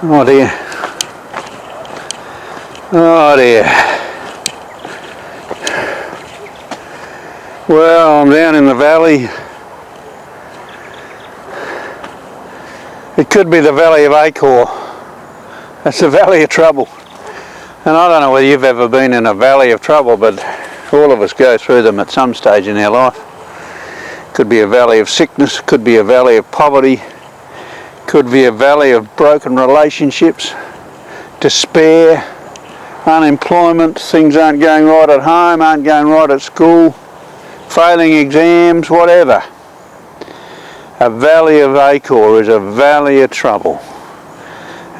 Oh dear. Oh dear. Well, I'm down in the valley. It could be the Valley of Achor. That's the Valley of Trouble. And I don't know whether you've ever been in a valley of trouble, but all of us go through them at some stage in our life. Could be a valley of sickness, could be a valley of poverty, could be a valley of broken relationships, despair, unemployment, things aren't going right at home, aren't going right at school, failing exams, whatever. A Valley of Achor is a valley of trouble.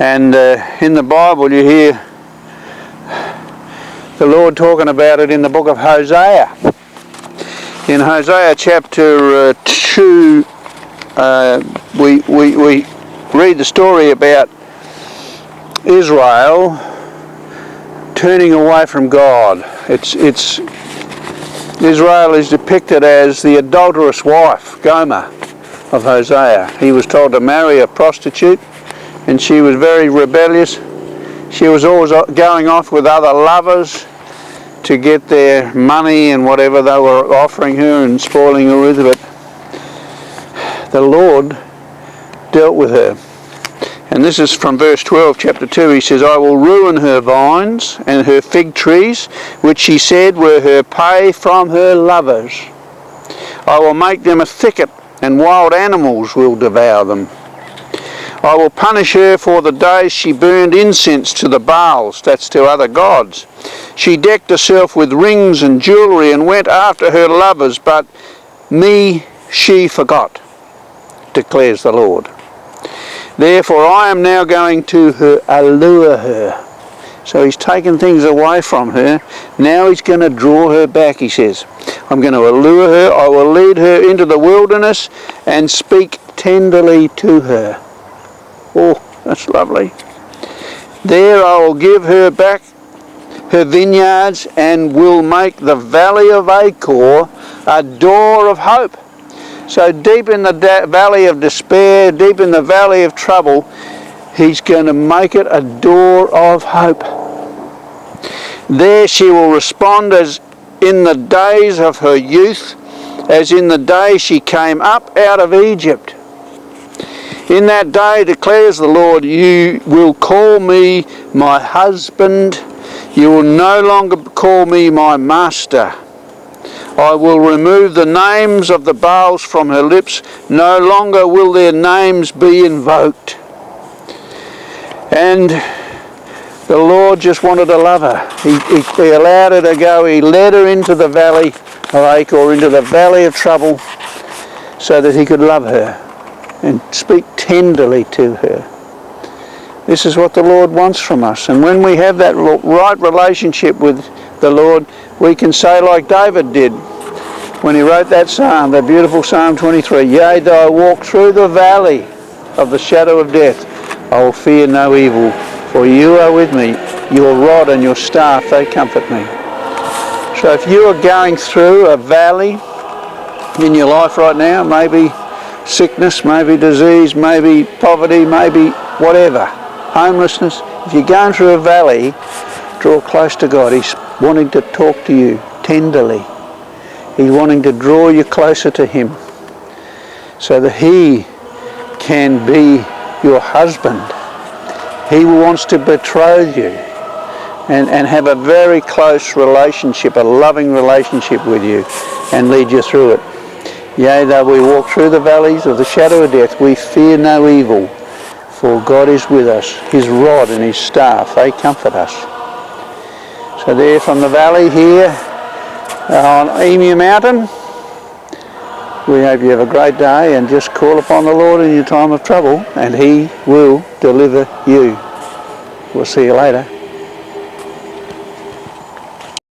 And in the Bible you hear the Lord talking about it in the book of Hosea. In Hosea chapter 2, we read the story about Israel turning away from God. Israel is depicted as the adulterous wife, Gomer, of Hosea. He was told to marry a prostitute, and she was very rebellious. She was always going off with other lovers to get their money and whatever they were offering her and spoiling her with it. The Lord dealt with her. And this is from verse 12, chapter 2. He says, I will ruin her vines and her fig trees, which she said were her pay from her lovers. I will make them a thicket, and wild animals will devour them. I will punish her for the days she burned incense to the Baals, that's to other gods. She decked herself with rings and jewellery and went after her lovers, but me she forgot, declares the Lord. Therefore I am now going to allure her. So he's taken things away from her. Now he's going to draw her back, he says. I'm going to allure her. I will lead her into the wilderness and speak tenderly to her. Oh, that's lovely. There I will give her back her vineyards and will make the Valley of Achor a door of hope. So deep in the valley of despair, deep in the valley of trouble, he's going to make it a door of hope. There she will respond as in the days of her youth, as in the day she came up out of Egypt. In that day, declares the Lord, you will call me my husband. You will no longer call me my master. I will remove the names of the Baals from her lips. No longer will their names be invoked. And the Lord just wanted to love her. He allowed her to go. He led her into the Valley of Achor, into the Valley of Trouble, so that he could love her and speak tenderly to her. This is what the Lord wants from us. And when we have that right relationship with the Lord, we can say like David did when he wrote that psalm, that beautiful Psalm 23, Yea, though I walk through the valley of the shadow of death, I will fear no evil, for you are with me. Your rod and your staff, they comfort me. So if you are going through a valley in your life right now, maybe sickness, maybe disease, maybe poverty, maybe whatever, homelessness, if you're going through a valley, draw close to God. He's wanting to talk to you tenderly. He's wanting to draw you closer to him so that he can be your husband. He wants to betroth you and have a very close relationship, a loving relationship with you, and lead you through it. Yea, though we walk through the valleys of the shadow of death, we fear no evil, for God is with us. His rod and his staff, they comfort us. So there from the valley here on Emu Mountain, we hope you have a great day, and just call upon the Lord in your time of trouble and he will deliver you. We'll see you later.